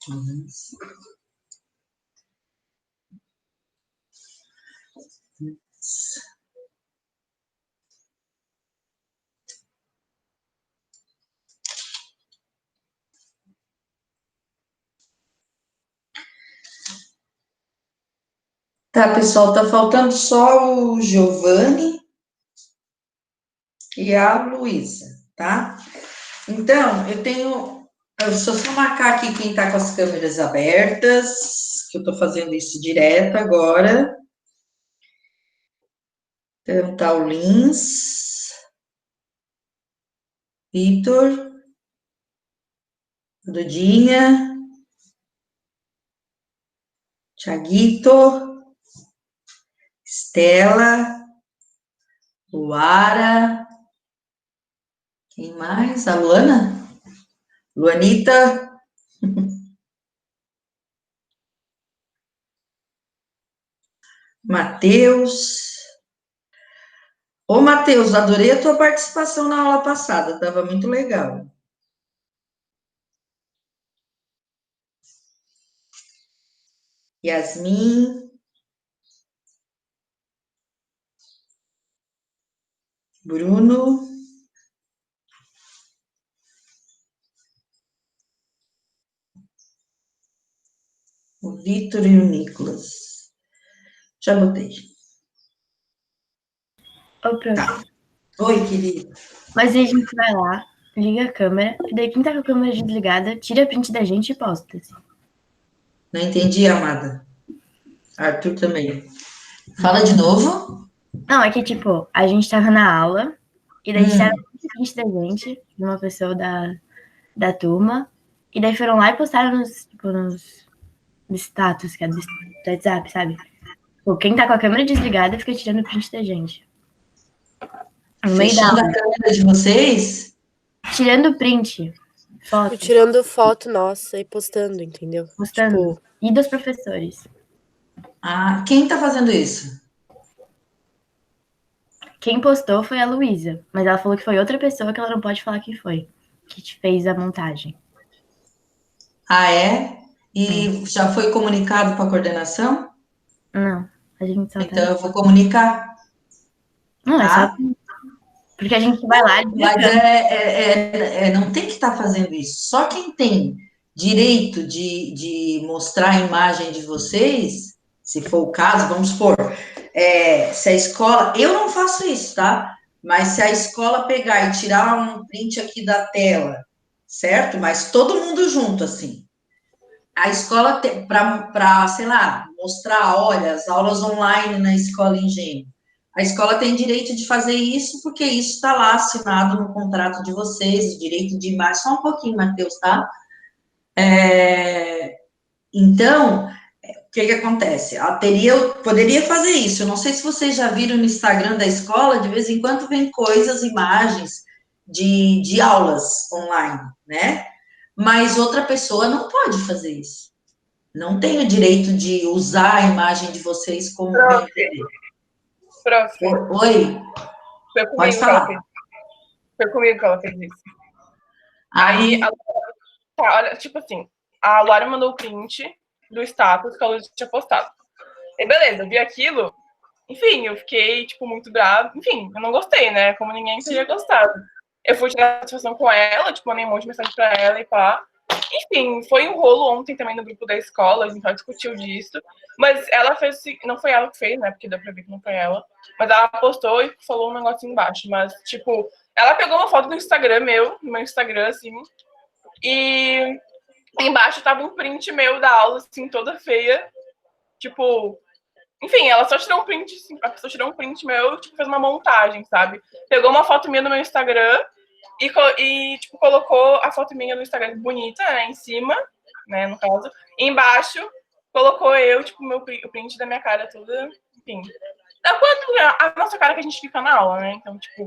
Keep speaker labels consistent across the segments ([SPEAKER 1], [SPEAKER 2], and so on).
[SPEAKER 1] Uhum. Tá, pessoal, tá faltando só o Giovanni e a Luísa, tá? Então, eu só marcar aqui quem tá com as câmeras abertas, que eu tô fazendo isso direto agora. Então, tá o Lins, Vitor, Dudinha, Thiaguito, Estela, Luara, quem mais? A Luana? Luanita, Matheus. Ô, Matheus, adorei a tua participação na aula passada, estava muito legal. Yasmin, Bruno, o Vitor e o Nicolas. Já botei.
[SPEAKER 2] Ô, prof.
[SPEAKER 1] Tá. Oi, querido.
[SPEAKER 2] Mas aí a gente vai lá, liga a câmera, e daí quem tá com a câmera desligada, tira print da gente e posta. Assim.
[SPEAKER 1] Não entendi, amada. Arthur também. Fala de novo.
[SPEAKER 2] Não, é que, tipo, a gente tava na aula, e daí tiraram print da gente, de uma pessoa da turma, e daí foram lá e postaram nos status, que é do WhatsApp, sabe? Tipo, quem tá com a câmera desligada fica tirando print da gente. No meio da
[SPEAKER 1] Fechando
[SPEAKER 2] aula.
[SPEAKER 1] a câmera de vocês?
[SPEAKER 2] Tirando print, foto,
[SPEAKER 3] Tirando foto nossa e postando, entendeu?
[SPEAKER 2] postando.
[SPEAKER 3] Tipo,
[SPEAKER 2] E dos professores.
[SPEAKER 1] Ah, quem tá fazendo isso?
[SPEAKER 2] Quem postou foi a Luísa, mas ela falou que foi outra pessoa que ela não pode falar quem foi, que te fez a montagem.
[SPEAKER 1] Ah, é? E já foi comunicado para a coordenação?
[SPEAKER 2] Não, a gente só tá...
[SPEAKER 1] Então eu vou comunicar,
[SPEAKER 2] Não, é só
[SPEAKER 1] tá?
[SPEAKER 2] porque a gente vai lá e
[SPEAKER 1] Mas não tem que estar fazendo isso. Só quem tem direito de mostrar a imagem de vocês, se for o caso, vamos supor, se a escola. Eu não faço isso, tá? Mas se a escola pegar e tirar um print aqui da tela, certo? Mas todo mundo junto, assim. A escola, para, sei lá, mostrar, olha, as aulas online na escola Engenho. A escola tem direito de fazer isso, porque isso está lá assinado no contrato de vocês, o direito de imagem. Só um pouquinho, Matheus, tá? Então, o que acontece? Eu poderia fazer isso. Eu não sei se vocês já viram no Instagram da escola, de vez em quando vem coisas, imagens de aulas online, né? Mas outra pessoa não pode fazer isso. Não tem o direito de usar a imagem de vocês como bem entender.
[SPEAKER 4] Prof.
[SPEAKER 1] Oi?
[SPEAKER 4] Foi
[SPEAKER 1] Pode
[SPEAKER 4] comigo
[SPEAKER 1] falar.
[SPEAKER 4] Foi comigo que ela fez isso.
[SPEAKER 1] Ah.
[SPEAKER 4] Aí, olha, tipo assim, a Laura mandou o print do status que a Luz tinha postado. E beleza, eu vi aquilo. Enfim, eu fiquei, tipo, muito brava. Enfim, eu não gostei, né? Como ninguém teria gostado. Eu fui tirar satisfação com ela, tipo, mandei um monte de mensagem pra ela e pá. Enfim, foi um rolo ontem também no grupo da escola, a gente já discutiu disso. Mas ela fez, não foi ela que fez, né? Porque deu pra ver que não foi ela. Mas ela postou e falou um negócio embaixo. Mas, tipo, ela pegou uma foto no Instagram no meu Instagram, assim. E embaixo tava um print meu da aula, assim, toda feia. Tipo, enfim, ela só tirou um print, assim, a pessoa tirou um print meu, tipo, fez uma montagem, sabe? Pegou uma foto minha no meu Instagram e tipo, colocou a foto minha no Instagram bonita, né, em cima, né, no caso. E embaixo, colocou eu, tipo, o print da minha cara toda, enfim. É quanto a nossa cara que a gente fica na aula, né? Então, tipo,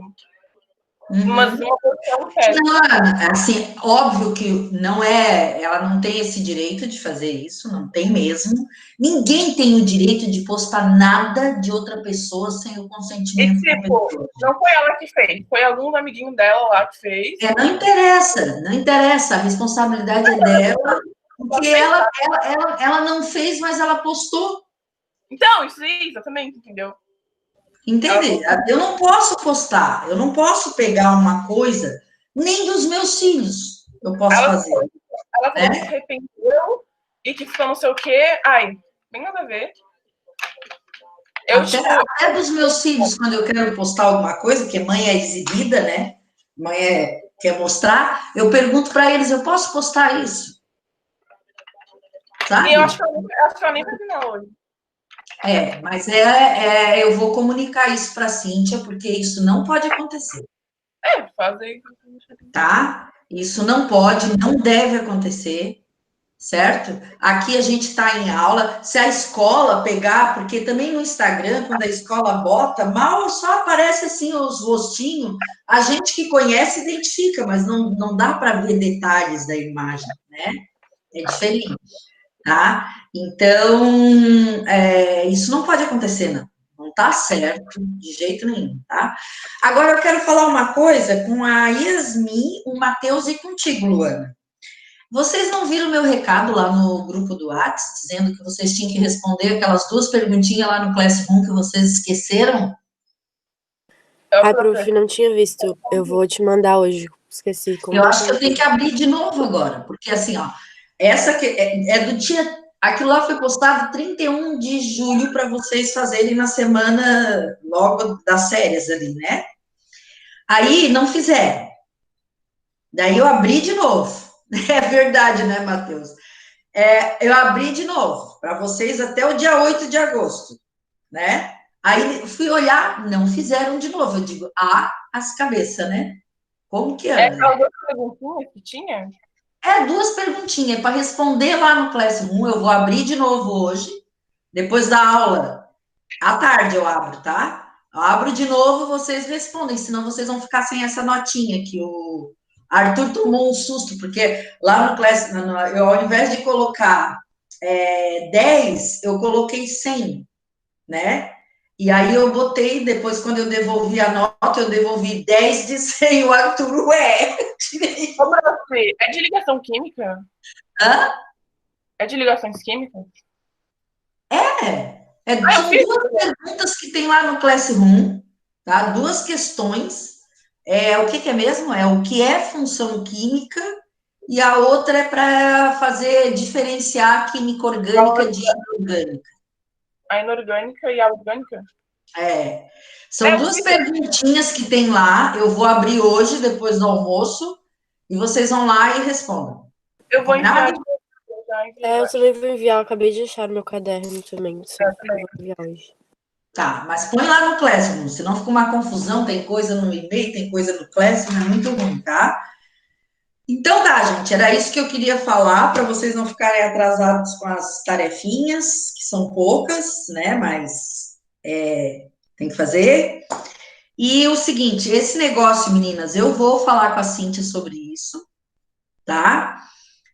[SPEAKER 4] uma posição péssima.
[SPEAKER 1] Não, assim, óbvio que não é, ela não tem esse direito de fazer isso, não tem mesmo. Ninguém tem o direito de postar nada de outra pessoa sem o consentimento da pessoa.
[SPEAKER 4] Não foi ela que fez, foi algum amiguinho dela lá que fez.
[SPEAKER 1] Não interessa, a responsabilidade é dela. Porque ela não fez, mas ela postou.
[SPEAKER 4] Então, isso aí, exatamente, entendeu?
[SPEAKER 1] Entende? Eu não posso postar, eu não posso pegar uma coisa, nem dos meus filhos eu posso fazer.
[SPEAKER 4] Ela falou que se
[SPEAKER 1] né?
[SPEAKER 4] arrependeu e que ficou não sei o quê. Ai, bem nada a ver.
[SPEAKER 1] Até dos meus filhos, quando eu quero postar alguma coisa, que mãe é exibida, né? Quer mostrar, eu pergunto para eles, eu posso postar isso? Sabe?
[SPEAKER 4] E eu acho que ela nem vai vir hoje.
[SPEAKER 1] Mas eu vou comunicar isso para a Cíntia, porque isso não pode acontecer.
[SPEAKER 4] Fazer.
[SPEAKER 1] Tá? Isso não pode, não deve acontecer, certo? Aqui a gente está em aula, se a escola pegar, porque também no Instagram, quando a escola bota, mal só aparece assim os rostinhos, a gente que conhece identifica, mas não dá para ver detalhes da imagem, né? É diferente, tá? Então, isso não pode acontecer, não. Não tá certo, de jeito nenhum, tá? Agora eu quero falar uma coisa com a Yasmin, o Matheus e contigo, Luana. Vocês não viram meu recado lá no grupo do WhatsApp, dizendo que vocês tinham que responder aquelas 2 perguntinhas lá no Classroom que vocês esqueceram?
[SPEAKER 3] Ai, prof, não tinha visto. Eu vou te mandar hoje. Esqueci.
[SPEAKER 1] Eu acho que eu tenho que abrir de novo agora, porque assim, ó, essa que é do dia. Aquilo lá foi postado 31 de julho para vocês fazerem na semana logo das férias ali, né? Aí não fizeram. Daí eu abri de novo. É verdade, né, Matheus? Eu abri de novo para vocês até o dia 8 de agosto, né? Aí fui olhar, não fizeram de novo. Eu digo, as cabeças, né? Como que anda?
[SPEAKER 4] Aquelas 2 perguntinhas que tinha?
[SPEAKER 1] 2 perguntinhas para responder lá no Classroom. Eu vou abrir de novo hoje, depois da aula. À tarde eu abro, tá? Eu abro de novo, vocês respondem, senão vocês vão ficar sem essa notinha que o Arthur tomou um susto, porque lá no Classroom, eu, ao invés de colocar 10, eu coloquei 100, né? E aí eu botei, depois quando eu devolvi a nota, eu devolvi 10 de 100, o Arthur,
[SPEAKER 4] Ô, prof, é de ligação química?
[SPEAKER 1] Hã?
[SPEAKER 4] É de ligações químicas?
[SPEAKER 1] São 2 perguntas que tem lá no Classroom, tá? 2 questões. O que é mesmo? O que é função química, e a outra é para fazer diferenciar a química orgânica de inorgânica.
[SPEAKER 4] A inorgânica e a orgânica?
[SPEAKER 1] São 2 perguntinhas que tem lá, eu vou abrir hoje, depois do almoço, e vocês vão lá e respondam.
[SPEAKER 4] Eu vou enviar.
[SPEAKER 3] Eu também vou enviar, eu acabei de achar no meu caderno também.
[SPEAKER 4] também.
[SPEAKER 3] Vou enviar hoje.
[SPEAKER 1] Tá, mas põe lá no Classroom, senão fica uma confusão, tem coisa no e-mail, tem coisa no Classroom, é muito ruim, tá? Então tá, gente, era isso que eu queria falar, para vocês não ficarem atrasados com as tarefinhas, que são poucas, né, mas tem que fazer. E o seguinte, esse negócio, meninas, eu vou falar com a Cíntia sobre isso, tá?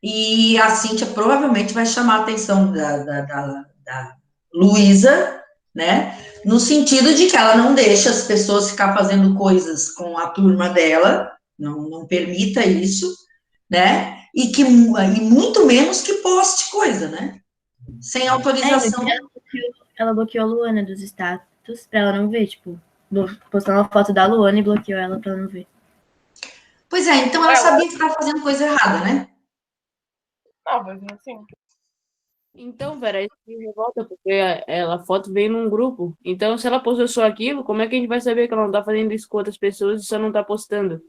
[SPEAKER 1] E a Cíntia provavelmente vai chamar a atenção da Luísa, né? No sentido de que ela não deixa as pessoas ficar fazendo coisas com a turma dela, não permita isso, né? E muito menos que poste coisa, né? Sem autorização.
[SPEAKER 2] Ela bloqueou a Luana dos status pra ela não ver, tipo, postando uma foto da Luana e bloqueou ela pra ela não ver.
[SPEAKER 1] Pois é, então ela sabia que estava fazendo coisa errada, né?
[SPEAKER 4] Talvez, assim.
[SPEAKER 5] Então, Vera, isso me revolta, porque a foto veio num grupo. Então, se ela postou só aquilo, como é que a gente vai saber que ela não tá fazendo isso com outras pessoas e só não tá postando?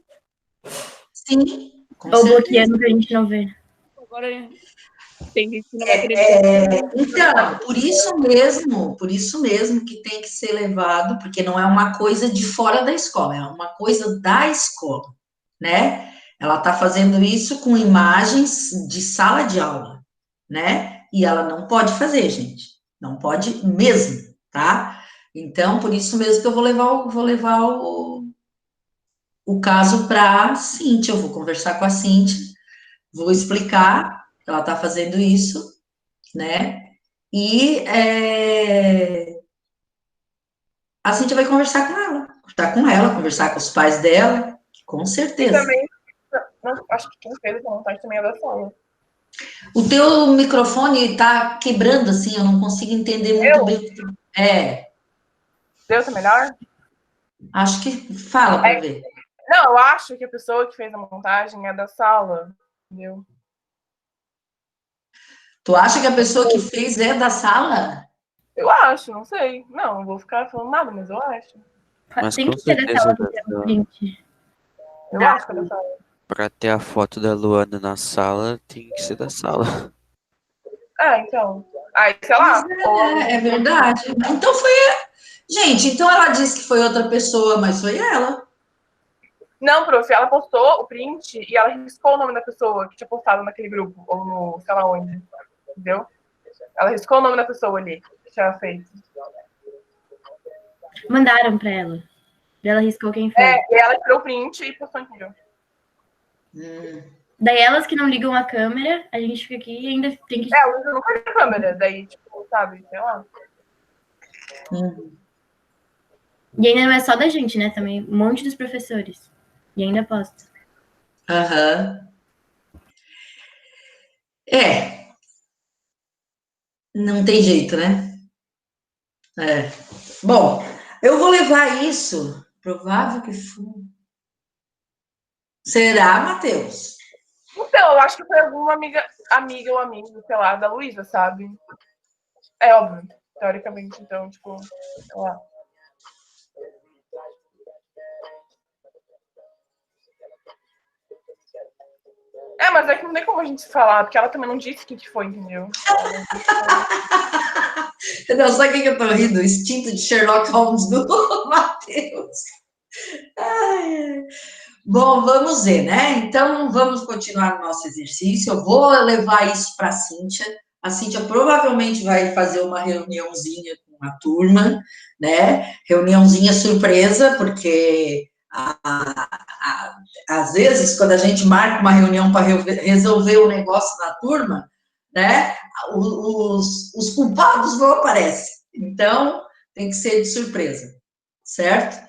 [SPEAKER 1] Sim.
[SPEAKER 2] Ou bloqueando pra gente não ver.
[SPEAKER 5] Agora tem gente que não vai querer.
[SPEAKER 1] Então, por isso mesmo que tem que ser levado, porque não é uma coisa de fora da escola, é uma coisa da escola, né? Ela está fazendo isso com imagens de sala de aula, né? E ela não pode fazer, gente. Não pode mesmo, tá? Então, por isso mesmo que eu vou levar o caso para a Cíntia. Eu vou conversar com a Cíntia, vou explicar que ela está fazendo isso, né? E a Cíntia vai conversar com ela, conversar com os pais dela, com certeza.
[SPEAKER 4] E também, acho que quem fez essa montagem também é da sala.
[SPEAKER 1] O teu microfone tá quebrando, assim, eu não consigo entender muito bem.
[SPEAKER 4] Deu, tá melhor?
[SPEAKER 1] Acho que fala para ver.
[SPEAKER 4] Não, eu acho que a pessoa que fez a montagem é da sala, entendeu?
[SPEAKER 1] Tu acha que a pessoa que fez é da sala?
[SPEAKER 4] Eu acho, não sei. Não vou ficar falando nada, mas eu acho.
[SPEAKER 5] Mas
[SPEAKER 2] Tem
[SPEAKER 5] com
[SPEAKER 2] que ser dessa
[SPEAKER 5] certeza
[SPEAKER 2] aula que tem um print.
[SPEAKER 4] Eu acho que é da sala.
[SPEAKER 5] pra ter a foto da Luana na sala, tem que ser da sala.
[SPEAKER 4] Então. Aí, sei lá.
[SPEAKER 1] É verdade. Então foi. Gente, então ela disse que foi outra pessoa, mas foi ela.
[SPEAKER 4] Não, prof, ela postou o print e ela riscou o nome da pessoa que tinha postado naquele grupo, ou no, sei lá onde. Entendeu? Ela riscou o nome da pessoa ali que tinha feito.
[SPEAKER 2] Mandaram pra ela. Ela riscou quem fez.
[SPEAKER 4] E ela tirou o print e postou, entendeu?
[SPEAKER 2] Daí elas que não ligam a câmera, a gente fica aqui e ainda tem que.
[SPEAKER 4] Ela não foi a câmera, daí, tipo, sabe, sei lá.
[SPEAKER 2] E ainda não é só da gente, né? Também um monte dos professores. E ainda posta.
[SPEAKER 1] Aham. Não tem jeito, né? Bom, eu vou levar isso. Provável que foi. Será, Matheus?
[SPEAKER 4] Então, eu acho que foi alguma amiga ou amigo, sei lá, da Luísa, sabe? É óbvio, teoricamente, então, tipo, sei lá. Mas é que não tem como a gente falar, porque ela também não disse o que foi, entendeu?
[SPEAKER 1] Não, sabe o que eu tô rindo? O instinto de Sherlock Holmes do Matheus. Bom, vamos ver, né? Então, vamos continuar o nosso exercício. Eu vou levar isso para a Cíntia. A Cíntia provavelmente vai fazer uma reuniãozinha com a turma, né? Reuniãozinha surpresa, porque às vezes, quando a gente marca uma reunião para resolver o negócio na turma, né? Os culpados não aparecem. Então, tem que ser de surpresa, certo?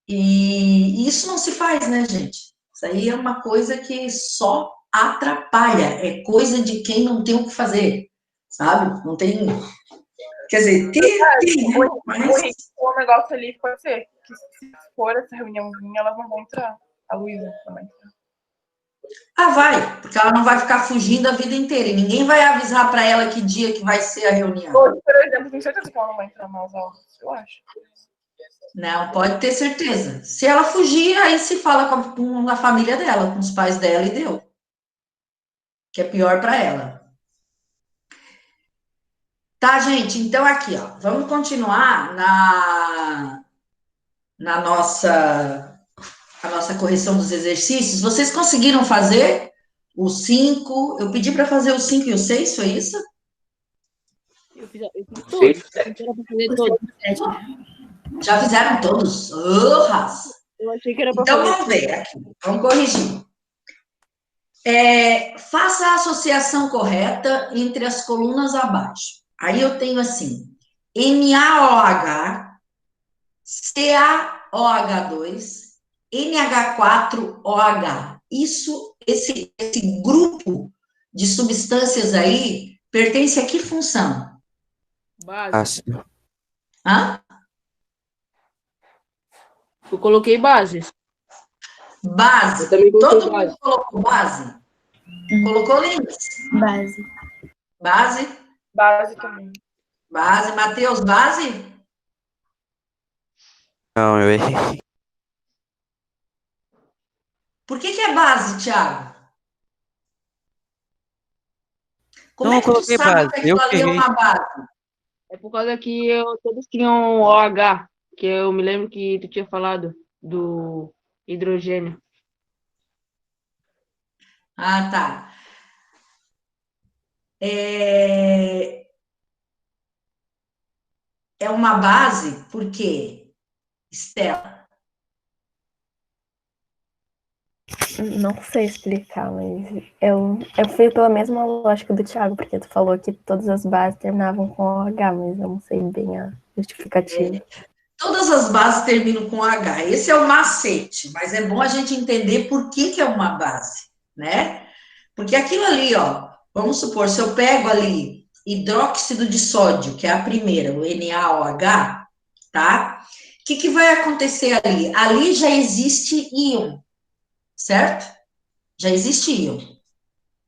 [SPEAKER 1] E isso não se faz, né, gente? Isso aí é uma coisa que só atrapalha, é coisa de quem não tem o que fazer, sabe? Não tem. Quer dizer, tem, né? Mas...
[SPEAKER 4] O negócio ali pode ser que se for essa reuniãozinha, elas não vão entrar. A Luísa também.
[SPEAKER 1] vai, porque ela não vai ficar fugindo a vida inteira. E ninguém vai avisar para ela que dia que vai ser a reunião.
[SPEAKER 4] Hoje, por exemplo, tenho certeza que ela não vai entrar nas aulas, eu acho.
[SPEAKER 1] Não, pode ter certeza. Se ela fugir, aí se fala com a família dela, com os pais dela e deu. Que é pior para ela. Tá, gente? Então, aqui, ó. Vamos continuar na nossa correção dos exercícios. Vocês conseguiram fazer os 5? Eu pedi para fazer os 5 e os 6, foi isso?
[SPEAKER 5] Eu fiz todos. Eu fazer todos.
[SPEAKER 1] Já fizeram todos?
[SPEAKER 5] Eu achei que era para
[SPEAKER 1] Então,
[SPEAKER 5] fazer.
[SPEAKER 1] vamos ver aqui. Vamos corrigir. Faça a associação correta entre as colunas abaixo. Aí eu tenho assim, MaOH, CaOH2, NH4OH. Esse grupo de substâncias aí pertence a que função?
[SPEAKER 5] Base.
[SPEAKER 1] Hã?
[SPEAKER 5] Eu coloquei bases.
[SPEAKER 1] Base.
[SPEAKER 5] Eu também coloquei
[SPEAKER 1] Todo
[SPEAKER 5] base.
[SPEAKER 1] mundo colocou base? Colocou, Lindas?
[SPEAKER 2] Base.
[SPEAKER 1] Base?
[SPEAKER 4] Base também.
[SPEAKER 1] Base. Matheus, base?
[SPEAKER 5] Não, eu errei.
[SPEAKER 1] Por que é base, Thiago? Como
[SPEAKER 5] Não,
[SPEAKER 1] é
[SPEAKER 5] eu
[SPEAKER 1] que tu
[SPEAKER 5] coloquei
[SPEAKER 1] sabe
[SPEAKER 5] base.
[SPEAKER 1] que aquilo ali é uma base?
[SPEAKER 5] É por causa que todos tinham OH, que eu me lembro que tu tinha falado do hidrogênio.
[SPEAKER 1] Ah, tá. É uma base, por quê, Estela?
[SPEAKER 3] Não sei explicar, mas eu fui pela mesma lógica do Thiago, porque tu falou que todas as bases terminavam com OH, mas eu não sei bem a justificativa.
[SPEAKER 1] Todas as bases terminam com H. Esse é o macete, mas é bom a gente entender por que é uma base, né? Porque aquilo ali, ó, vamos supor, se eu pego ali hidróxido de sódio, que é a primeira, o NaOH, tá? O que vai acontecer ali? Ali já existe íon, certo? Já existe íon,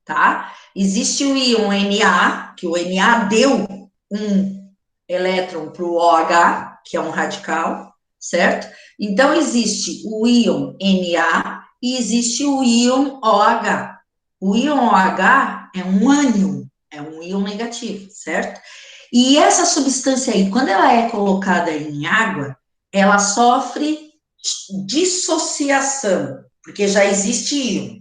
[SPEAKER 1] tá? Existe o íon Na, que o Na deu um elétron para o OH, que é um radical, certo? Então, existe o íon Na e existe o íon OH. O íon OH é um ânion, é um íon negativo, certo? E essa substância aí, quando ela é colocada em água, ela sofre dissociação, porque já existe íon,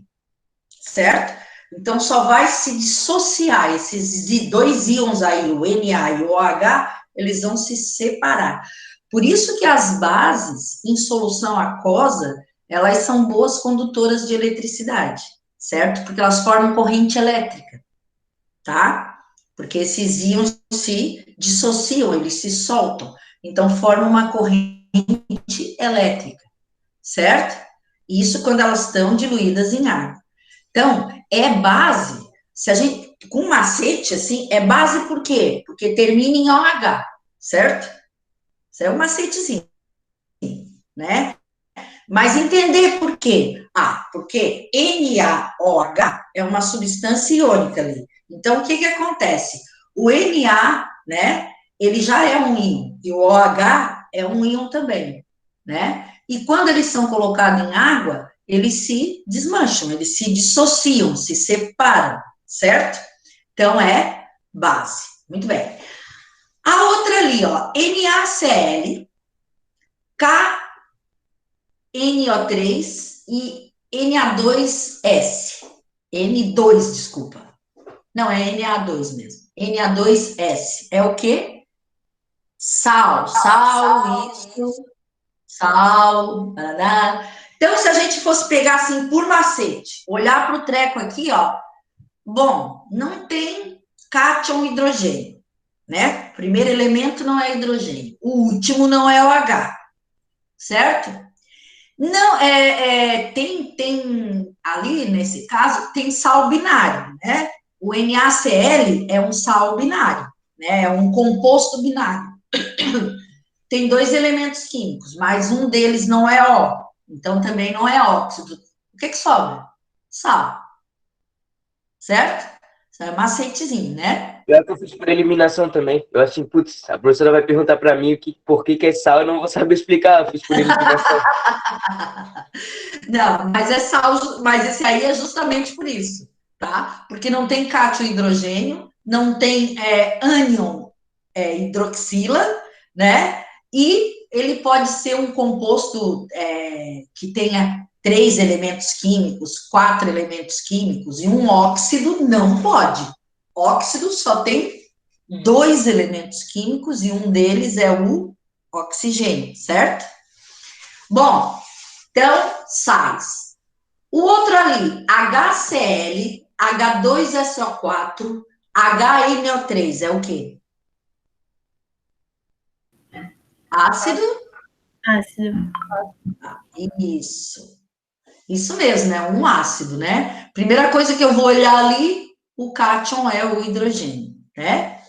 [SPEAKER 1] certo? Então, só vai se dissociar esses dois íons aí, o Na e o OH, eles vão se separar. Por isso que as bases em solução aquosa, elas são boas condutoras de eletricidade, certo? Porque elas formam corrente elétrica, tá? Porque esses íons se dissociam, eles se soltam. Então, formam uma corrente elétrica, certo? Isso quando elas estão diluídas em água. Então, é base, se a gente, com macete, assim, é base por quê? Porque termina em OH, certo? Isso é um macetezinho, né? Mas entender por quê? Ah, porque NaOH é uma substância iônica ali. Então, o que acontece? O Na, né, ele já é um íon, e o OH é um íon também, né? E quando eles são colocados em água, eles se desmancham, eles se dissociam, se separam, certo? Então, é base. Muito bem. A outra ali, ó, NaCl, KNO3 e Na2S. N2, desculpa. Não, é Na2 mesmo. Na2S. É o quê? Sal. Sal, isso. Sal. Tarará. Então, se a gente fosse pegar assim por macete, olhar para o treco aqui, ó. Bom, não tem cátion hidrogênio, né? O primeiro elemento não é hidrogênio. O último não é o H, certo? Não, tem ali, nesse caso, tem sal binário, né? O NaCl é um sal binário, né? É um composto binário. Tem dois elementos químicos, mas um deles não é ó, então também não é óxido. O que sobra? Sal, certo? Isso é macetezinho, né?
[SPEAKER 6] Pior que eu fiz por eliminação também. Eu assim, putz, a professora vai perguntar pra mim por que é sal, eu não vou saber explicar. Eu fiz por eliminação.
[SPEAKER 1] Não, mas é sal, mas esse aí é justamente por isso, tá? Porque não tem cátion hidrogênio, não tem ânion hidroxila, né? E ele pode ser um composto que tenha 3 elementos químicos, 4 elementos químicos e um óxido, não pode. Óxido só tem 2 elementos químicos e um deles é o oxigênio, certo? Bom, então, sais. O outro ali, HCl, H2SO4, HNO3, é o quê? Ácido?
[SPEAKER 2] Ácido.
[SPEAKER 1] Isso mesmo, né? Um ácido, né? Primeira coisa que eu vou olhar ali, o cátion é o hidrogênio, né?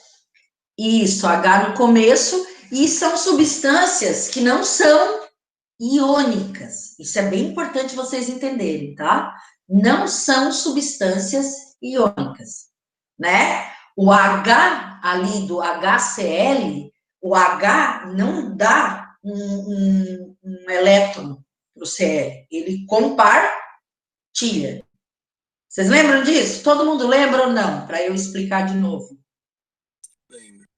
[SPEAKER 1] Isso, H no começo, e são substâncias que não são iônicas. Isso é bem importante vocês entenderem, tá? Não são substâncias iônicas, né? O H ali do HCl, o H não dá um elétron para o Cl, ele compartilha. Vocês lembram disso? Todo mundo lembra ou não? Para eu explicar de novo.
[SPEAKER 7] Lembro.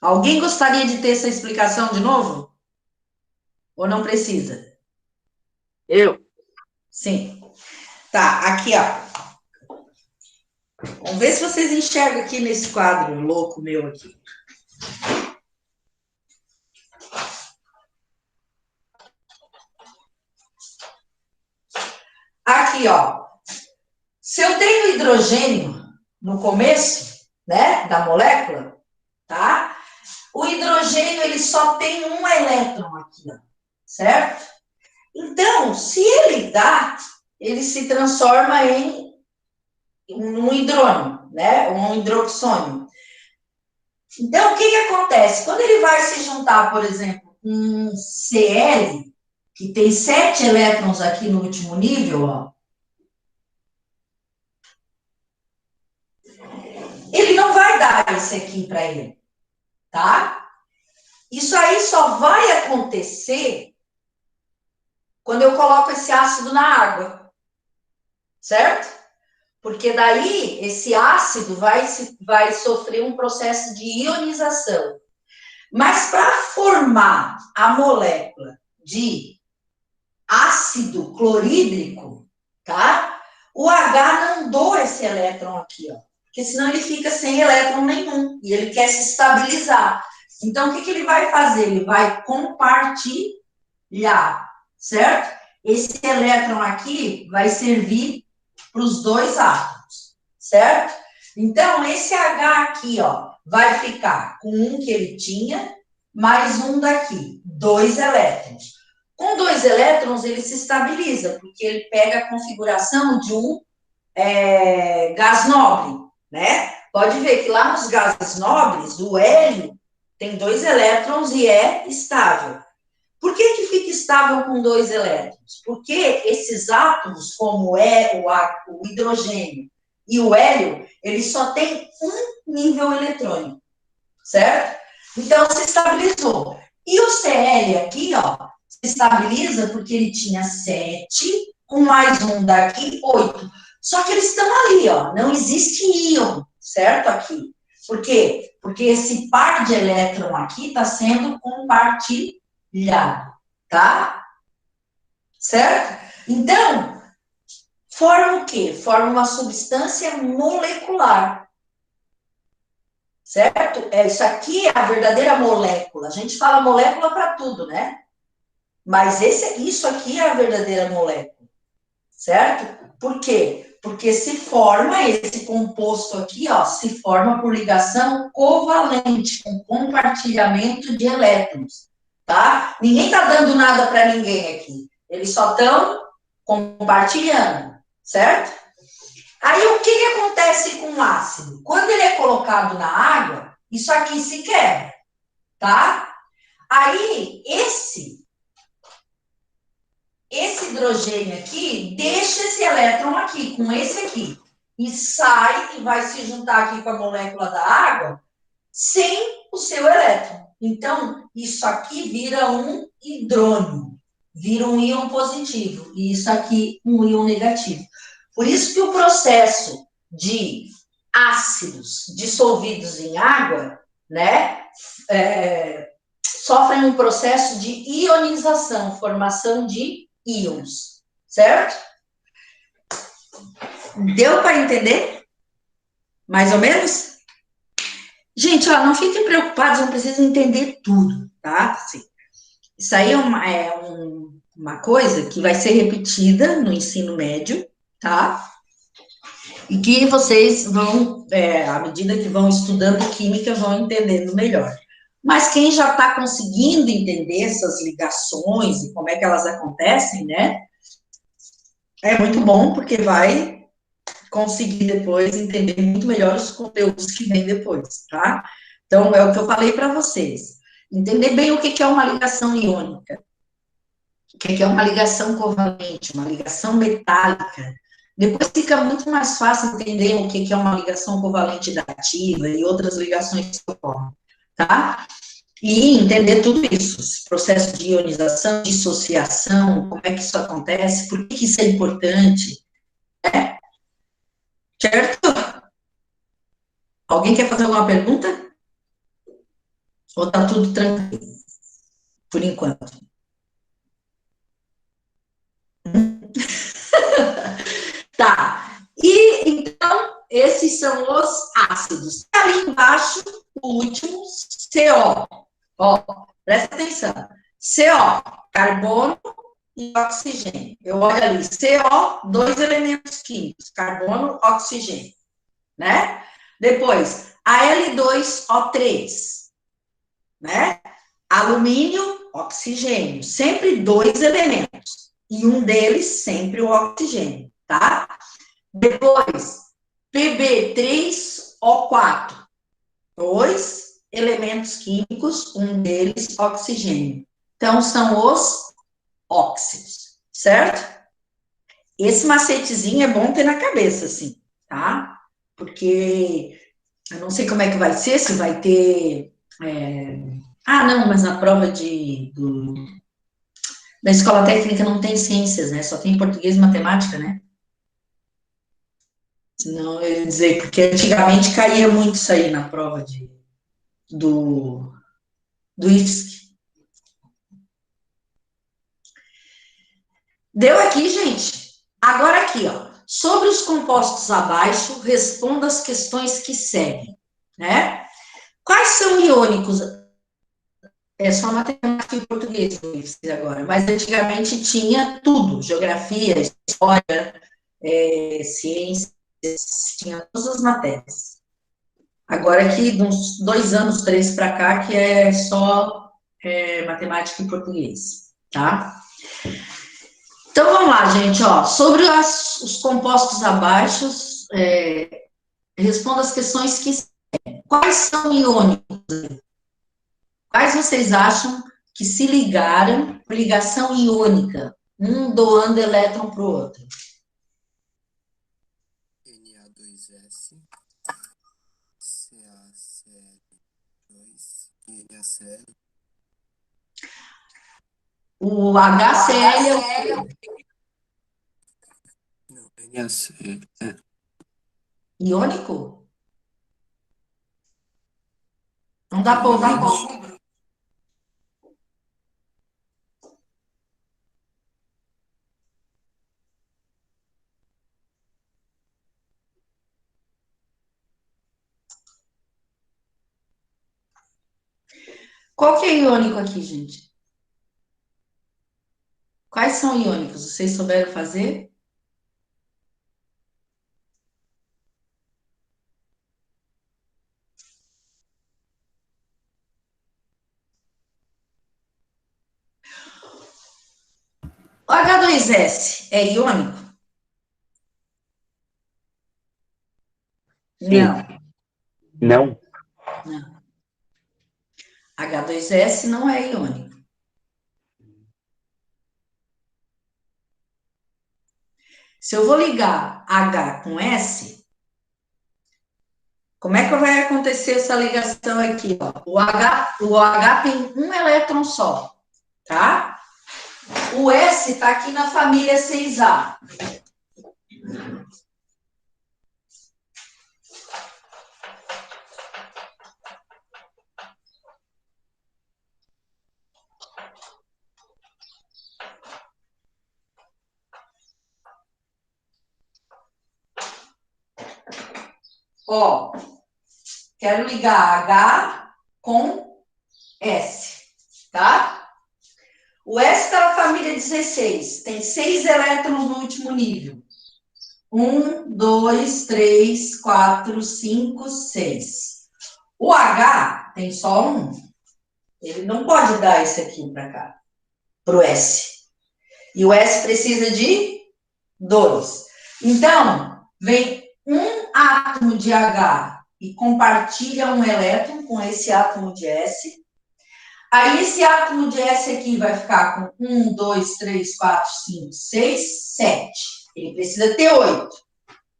[SPEAKER 1] Alguém gostaria de ter essa explicação de novo? Ou não precisa?
[SPEAKER 6] Eu?
[SPEAKER 1] Sim. Tá, aqui, ó. Vamos ver se vocês enxergam aqui nesse quadro louco meu aqui. Aqui, ó. Se eu tenho hidrogênio no começo, né, da molécula, tá? O hidrogênio, ele só tem um elétron aqui, ó, certo? Então, se ele dá, ele se transforma em um hidrônio, né? Um hidroxônio. Então, o que que acontece? Quando ele vai se juntar, por exemplo, com um Cl, que tem 7 elétrons aqui no último nível, ó, ele não vai dar esse aqui para ele, tá? Isso aí só vai acontecer quando eu coloco esse ácido na água, certo? Porque daí esse ácido vai sofrer um processo de ionização. Mas para formar a molécula de ácido clorídrico, tá? O H não doa esse elétron aqui, ó. Porque senão ele fica sem elétron nenhum. E ele quer se estabilizar. Então, o que que ele vai fazer? Ele vai compartilhar, certo? Esse elétron aqui vai servir para os 2 átomos, certo? Então, esse H aqui, ó, vai ficar com um que ele tinha, mais um daqui, 2 elétrons. Com 2 elétrons, ele se estabiliza, porque ele pega a configuração de um gás nobre, né? Pode ver que lá nos gases nobres, o hélio tem 2 elétrons e é estável. Por que que fica estável com 2 elétrons? Porque esses átomos, como o hidrogênio e o hélio, eles só têm um nível eletrônico, certo? Então, se estabilizou. E o Cl aqui, ó, se estabiliza porque ele tinha 7, com mais um daqui, 8. Só que eles estão ali, ó, não existe íon, certo? Aqui. Por quê? Porque esse par de elétron aqui está sendo compartilhado, tá? Certo? Então, forma o quê? Forma uma substância molecular. Certo? Isso aqui é a verdadeira molécula. A gente fala molécula para tudo, né? Mas isso aqui é a verdadeira molécula. Certo? Por quê? Porque se forma, esse composto aqui, ó, se forma por ligação covalente, com compartilhamento de elétrons, tá? Ninguém tá dando nada para ninguém aqui. Eles só estão compartilhando, certo? Aí, o que acontece com o ácido? Quando ele é colocado na água, isso aqui se quebra, tá? Aí, esse hidrogênio aqui, deixa esse elétron aqui, com esse aqui, e sai e vai se juntar aqui com a molécula da água, sem o seu elétron. Então, isso aqui vira um hidrônio, vira um íon positivo, e isso aqui um íon negativo. Por isso que o processo de ácidos dissolvidos em água, né, sofrem um processo de ionização, formação de íons, certo? Deu para entender? Mais ou menos? Gente, ó, não fiquem preocupados, não precisam entender tudo, tá? Assim, isso aí é uma coisa que vai ser repetida no ensino médio, tá? E que vocês vão, à medida que vão estudando química, vão entendendo melhor. Mas quem já está conseguindo entender essas ligações e como é que elas acontecem, né? É muito bom, porque vai conseguir depois entender muito melhor os conteúdos que vêm depois, tá? Então, é o que eu falei para vocês. Entender bem o que é uma ligação iônica, o que é uma ligação covalente, uma ligação metálica. Depois fica muito mais fácil entender o que é uma ligação covalente dativa e outras ligações que ocorrem, tá? E entender tudo isso, esse processo de ionização, dissociação, como é que isso acontece, por que isso é importante, né? Certo? Alguém quer fazer alguma pergunta? Ou tá tudo tranquilo, por enquanto? Tá. E, então, esses são os ácidos. Ali embaixo, o último, CO. Ó, presta atenção. CO, carbono e oxigênio. Eu olho ali, CO, 2 elementos químicos, carbono, oxigênio, né? Depois, Al2O3, né? Alumínio, oxigênio. Sempre 2 elementos. E um deles, sempre o oxigênio, tá? Depois, Pb3O4. 2 elementos químicos, um deles oxigênio. Então, são os óxidos, certo? Esse macetezinho é bom ter na cabeça, assim, tá? Porque eu não sei como é que vai ser, se vai ter... não, mas na prova da escola técnica não tem ciências, né? Só tem português e matemática, né? Senão eu ia dizer, porque antigamente caía muito isso aí na prova do IFSC. Deu aqui, gente? Agora aqui, ó. Sobre os compostos abaixo, responda as questões que seguem, né? Quais são iônicos? É só matemática e português agora, mas antigamente tinha tudo, geografia, história, ciências, tinha todas as matérias. Agora aqui, de uns 2 anos, 3 para cá, que é só matemática e português, tá? Então, vamos lá, gente, ó, sobre os compostos abaixo, responda as questões que seguem. Quais são iônicos? Quais vocês acham que se ligaram por ligação iônica, um doando elétron para o outro?
[SPEAKER 7] Na2S, CaCl2 e NaCl.
[SPEAKER 1] O HCl é o quê?
[SPEAKER 7] Não, NaCl.
[SPEAKER 1] Iônico? Não dá para ouvir. Qual que é iônico aqui, gente? Quais são iônicos? Vocês souberam fazer? O H2S é iônico?
[SPEAKER 6] Sim.
[SPEAKER 1] Não.
[SPEAKER 6] Não.
[SPEAKER 1] H2S não é iônico. Se eu vou ligar H com S, como é que vai acontecer essa ligação aqui? Ó? O H tem um elétron só, tá? O S está aqui na família 6A. Ó, quero ligar H com S, tá? O S está na família 16, tem 6 elétrons no último nível. 1, 2, 3, 4, 5, 6. O H tem só um. Ele não pode dar esse aqui para cá, para o S. E o S precisa de 2. Então, vem um átomo de H e compartilha um elétron com esse átomo de S. Aí, esse átomo de S aqui vai ficar com 1, 2, 3, 4, 5, 6, 7. Ele precisa ter 8,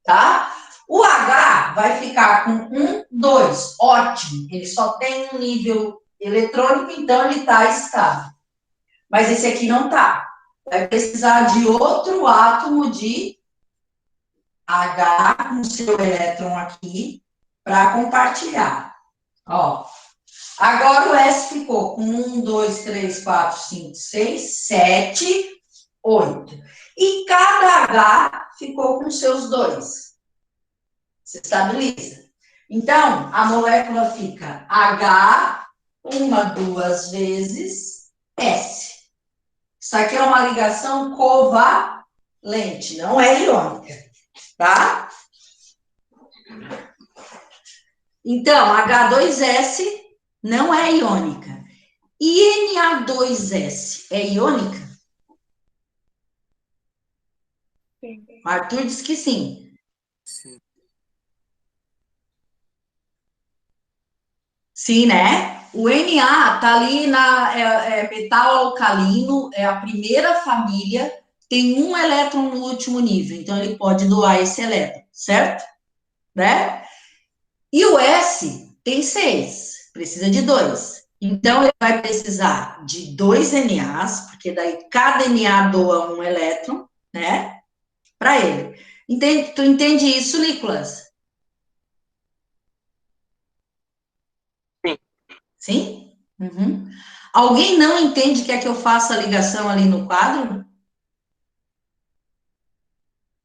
[SPEAKER 1] tá? O H vai ficar com 1, 2. Ótimo, ele só tem um nível eletrônico, então ele está estável. Mas esse aqui não está. Vai precisar de outro átomo de H com seu elétron aqui para compartilhar. Ó. Agora o S ficou com 1, 2, 3, 4, 5, 6, 7, 8. E cada H ficou com seus 2. Se estabiliza. Então, a molécula fica H, 1, 2 vezes S. Isso aqui é uma ligação covalente, não é iônica, tá? Então, H2S não é iônica. E Na2S é iônica?
[SPEAKER 4] Sim.
[SPEAKER 1] O Arthur disse que sim.
[SPEAKER 7] Sim.
[SPEAKER 1] Sim, né? O Na tá ali metal alcalino, é a primeira família, tem um elétron no último nível, então ele pode doar esse elétron, certo? Né? E o S tem 6, precisa de 2. Então ele vai precisar de 2 NAs, porque daí cada Na doa um elétron, né? Para ele. Tu entende isso, Nicolas?
[SPEAKER 6] Sim.
[SPEAKER 1] Sim? Uhum. Alguém não entende que é que eu faço a ligação ali no quadro?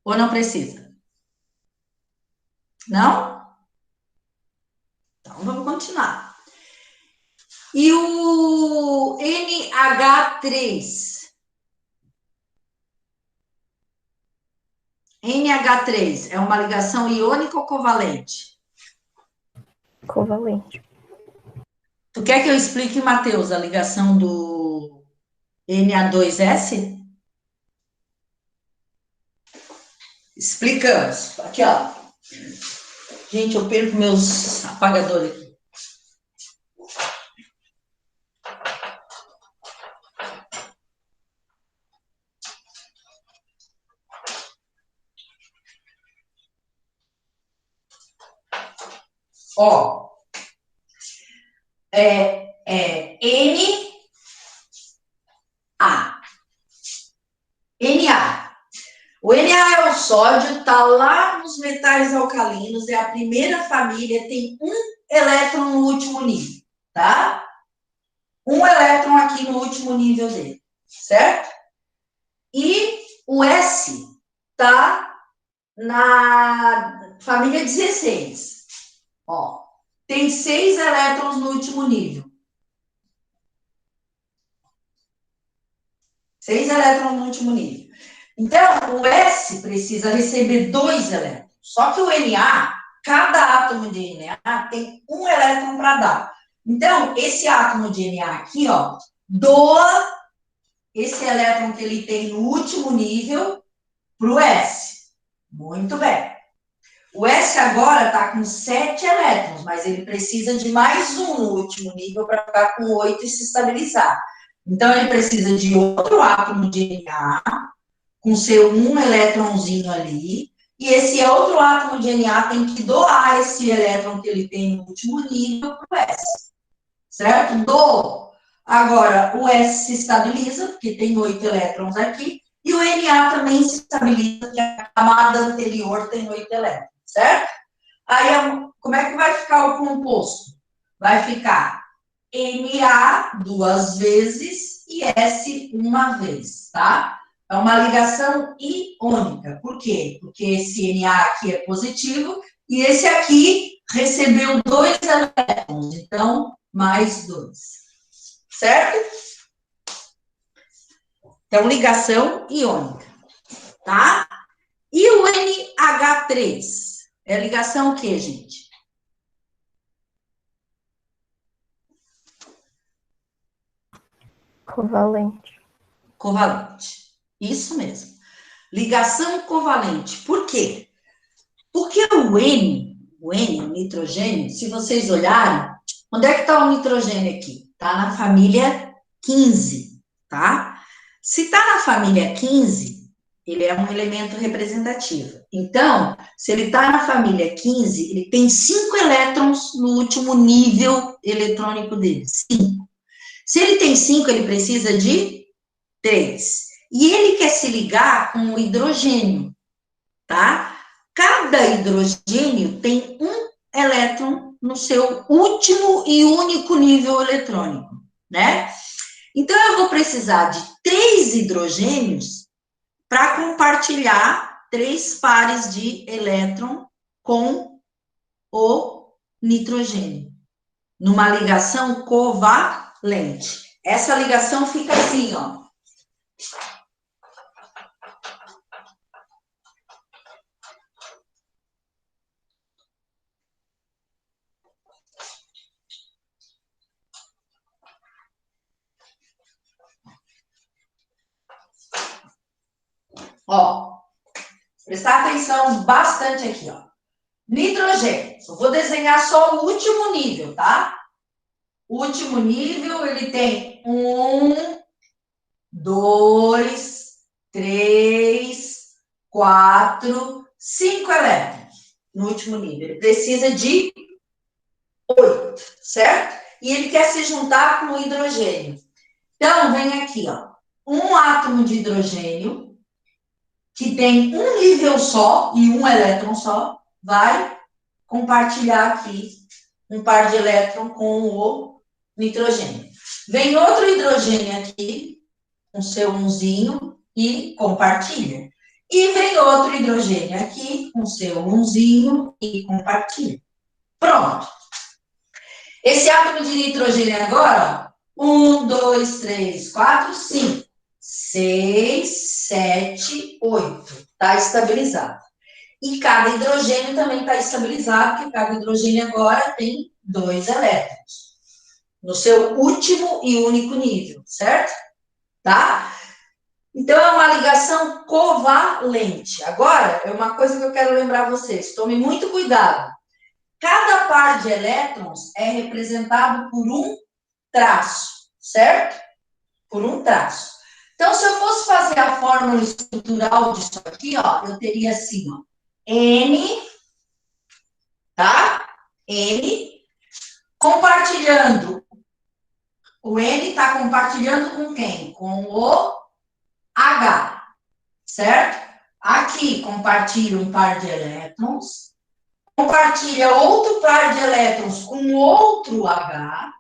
[SPEAKER 1] Ou não precisa? Não? Então vamos continuar. E o NH3? NH3 é uma ligação iônica ou covalente?
[SPEAKER 3] Covalente.
[SPEAKER 1] Tu quer que eu explique, Matheus, a ligação do Na2S? Explicamos. Aqui, ó. Gente, eu perco meus apagadores aqui. Ó. Na. Na. O Na é o sódio, está lá nos metais alcalinos, é a primeira família, tem um elétron no último nível, tá? Um elétron aqui no último nível dele, certo? E o S tá na família 16. Ó, tem 6 elétrons no último nível. 6 elétrons no último nível. Então, o S precisa receber 2 elétrons. Só que o Na, cada átomo de Na tem um elétron para dar. Então, esse átomo de Na aqui, ó, doa esse elétron que ele tem no último nível para o S. Muito bem. O S agora está com 7 elétrons, mas ele precisa de mais um no último nível para ficar com 8 e se estabilizar. Então, ele precisa de outro átomo de Na, com seu um elétronzinho ali, e esse outro átomo de Na tem que doar esse elétron que ele tem no último nível para o S. Certo? Doou. Agora, o S se estabiliza, porque tem 8 elétrons aqui, e o Na também se estabiliza, porque a camada anterior tem 8 elétrons, certo? Aí, como é que vai ficar o composto? Vai ficar Na 2 vezes e S uma vez, tá? É uma ligação iônica. Por quê? Porque esse Na aqui é positivo e esse aqui recebeu 2 elétrons, então, mais 2. Certo? Então, ligação iônica, tá? E o NH3? É ligação o quê, gente?
[SPEAKER 3] Covalente.
[SPEAKER 1] Covalente. Isso mesmo. Ligação covalente. Por quê? Porque o nitrogênio, se vocês olharem, onde é que está o nitrogênio aqui? Está na família 15, tá? Se está na família 15, ele é um elemento representativo. Então, se ele está na família 15, ele tem 5 elétrons no último nível eletrônico dele. 5. Se ele tem 5, ele precisa de 3. E ele quer se ligar com o hidrogênio, tá? Cada hidrogênio tem um elétron no seu último e único nível eletrônico, né? Então, eu vou precisar de 3 hidrogênios para compartilhar 3 pares de elétron com o nitrogênio, numa ligação covalente. Essa ligação fica assim, ó. Ó, prestar atenção bastante aqui, ó. Nitrogênio. Eu vou desenhar só o último nível, tá? O último nível, ele tem 1, 2, 3, 4, 5 elétrons no último nível. Ele precisa de 8, certo? E ele quer se juntar com o hidrogênio. Então, vem aqui, ó. Um átomo de hidrogênio, que tem um nível só e um elétron só, vai compartilhar aqui um par de elétron com o nitrogênio. Vem outro hidrogênio aqui, com seu unzinho, e compartilha. E vem outro hidrogênio aqui, com seu unzinho, e compartilha. Pronto. Esse átomo de nitrogênio agora, ó, 1, 2, 3, 4, 5, 6, 7, 8. Está estabilizado. E cada hidrogênio também está estabilizado, porque cada hidrogênio agora tem 2 elétrons. No seu último e único nível, certo? Tá? Então, é uma ligação covalente. Agora, é uma coisa que eu quero lembrar vocês. Tome muito cuidado. Cada par de elétrons é representado por um traço, certo? Por um traço. Então, se eu fosse fazer a fórmula estrutural disso aqui, ó, eu teria assim, ó, N, tá? N, compartilhando. O N está compartilhando com quem? Com o H, certo? Aqui compartilha um par de elétrons, compartilha outro par de elétrons com outro H,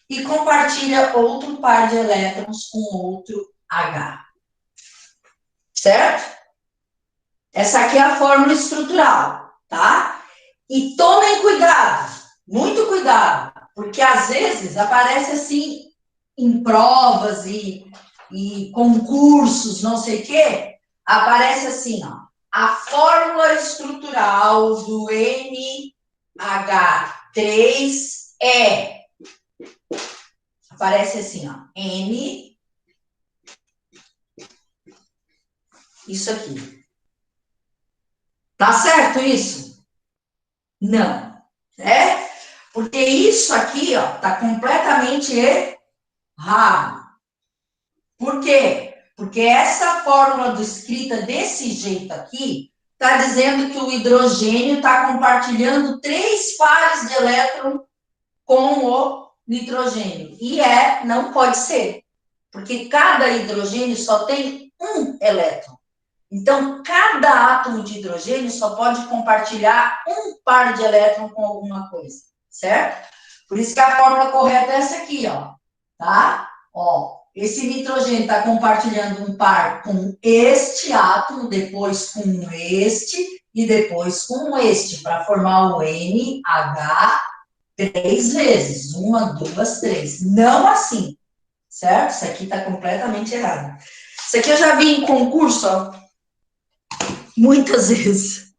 [SPEAKER 1] e compartilha outro par de elétrons com outro H. Certo? Essa aqui é a fórmula estrutural, tá? E tomem cuidado, muito cuidado, porque às vezes aparece assim em provas e concursos, não sei o quê, aparece assim, ó, a fórmula estrutural do NH3 é, aparece assim, ó, N, isso aqui. Tá certo isso? Não. É? Porque isso aqui, ó, tá completamente errado. Por quê? Porque essa fórmula escrita desse jeito aqui está dizendo que o hidrogênio está compartilhando 3 pares de elétron com o nitrogênio. E não pode ser. Porque cada hidrogênio só tem um elétron. Então, cada átomo de hidrogênio só pode compartilhar um par de elétron com alguma coisa, certo? Por isso que a fórmula correta é essa aqui, ó, tá? Ó, esse nitrogênio está compartilhando um par com este átomo, depois com este e depois com este, para formar o NH 3 vezes. 1, 2, 3. Não assim, certo? Isso aqui está completamente errado. Isso aqui eu já vi em concurso, ó, muitas vezes.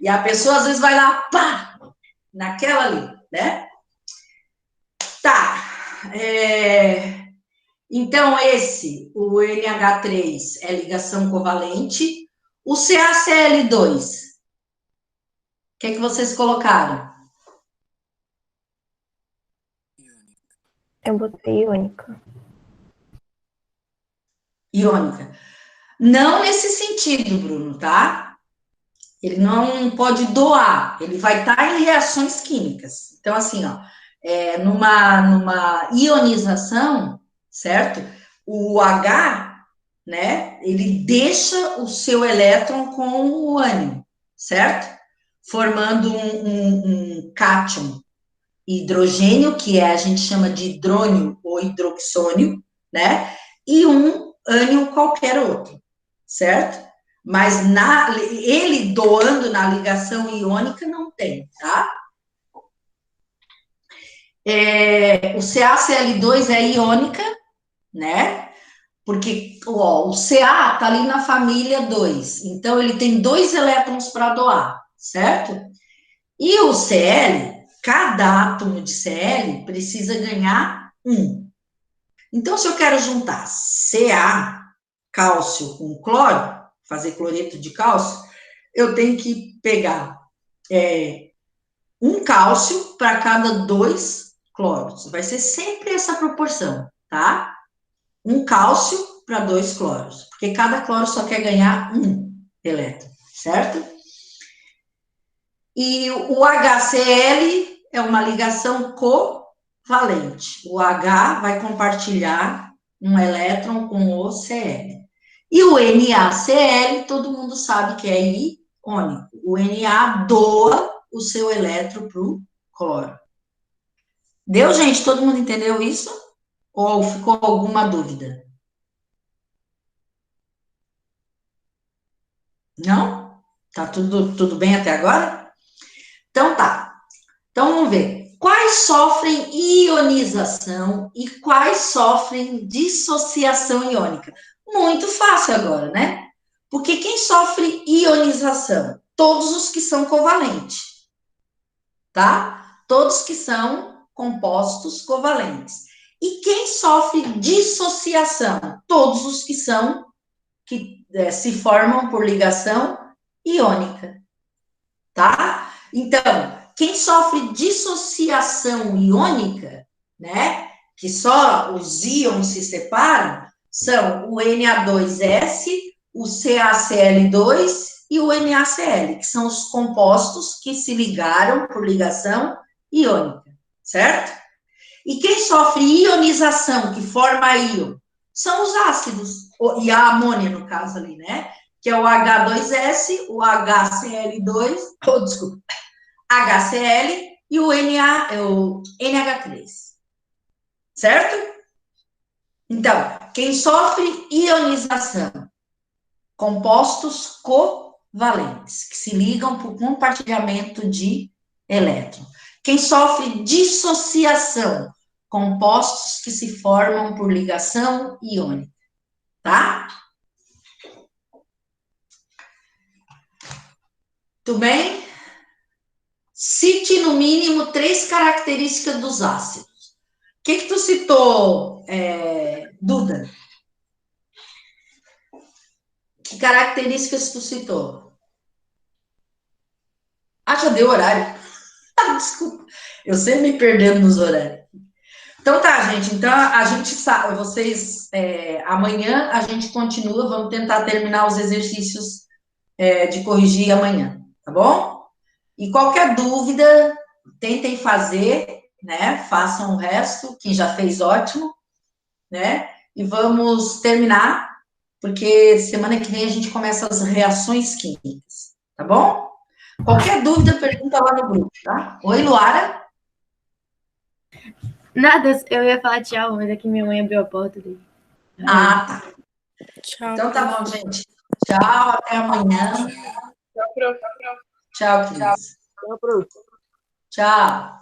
[SPEAKER 1] E a pessoa, às vezes, vai lá, pá, naquela ali, né? Tá. Então, o NH3 é ligação covalente. O CaCl2, o que é que vocês colocaram?
[SPEAKER 3] Eu botei iônica.
[SPEAKER 1] Iônica. Não nesse sentido, Bruno, tá? Ele não pode doar, ele vai estar em reações químicas. Então, assim, ó, numa ionização, certo? O H, né, ele deixa o seu elétron com o ânion, certo? Formando um cátion, hidrogênio, que a gente chama de hidrônio ou hidroxônio, né? E um ânion qualquer outro, certo? Mas ele doando na ligação iônica não tem, tá? O CaCl2 é iônica, né? Porque o Ca está ali na família 2, então ele tem 2 elétrons para doar, certo? E o Cl, cada átomo de Cl precisa ganhar 1. Então, se eu quero juntar Ca, cálcio, com cloro, fazer cloreto de cálcio, eu tenho que pegar um cálcio para cada 2 cloros. Vai ser sempre essa proporção, tá? Um cálcio para 2 cloros, porque cada cloro só quer ganhar um elétron, certo? E o HCl é uma ligação covalente. O H vai compartilhar um elétron com o Cl. E o NaCl, todo mundo sabe que é iônico. O Na doa o seu elétron para o cloro. Deu, gente? Todo mundo entendeu isso? Ou ficou alguma dúvida? Não? Tá tudo bem até agora? Então tá. Então vamos ver. Quais sofrem ionização e quais sofrem dissociação iônica? Muito fácil agora, né? Porque quem sofre ionização? Todos os que são covalentes, tá? Todos que são compostos covalentes. E quem sofre dissociação? Todos os que são, que se formam por ligação iônica, tá? Então, quem sofre dissociação iônica, né, que só os íons se separam, são o Na2S, o CaCl2 e o NaCl, que são os compostos que se ligaram por ligação iônica, certo? E quem sofre ionização, que forma íon, são os ácidos, e a amônia, no caso ali, né? Que é o H2S, o HCl2, desculpa, HCl e o NH3. Certo? Então, quem sofre ionização, compostos covalentes, que se ligam por compartilhamento de elétron. Quem sofre dissociação, compostos que se formam por ligação iônica, tá? Tudo bem? Cite no mínimo 3 características dos ácidos. O que tu citou, Duda? Que características tu citou? Ah, já deu horário. Desculpa, eu sempre me perdendo nos horários. Então tá, gente, então a gente sabe, vocês, amanhã a gente continua, vamos tentar terminar os exercícios de corrigir amanhã, tá bom? E qualquer dúvida, tentem fazer, né, façam o resto, quem já fez, ótimo, né, e vamos terminar, porque semana que vem a gente começa as reações químicas, tá bom? Qualquer dúvida, pergunta lá no grupo, tá? Oi, Luara?
[SPEAKER 2] Nada, eu ia falar tchau, mas aqui minha mãe abriu a porta dele.
[SPEAKER 1] Ah, tá.
[SPEAKER 3] Tchau.
[SPEAKER 1] Então tá bom, gente. Tchau, até amanhã.
[SPEAKER 4] Tchau, prof.
[SPEAKER 1] Tchau, Cris.
[SPEAKER 5] Tchau, prof.
[SPEAKER 1] Tchau.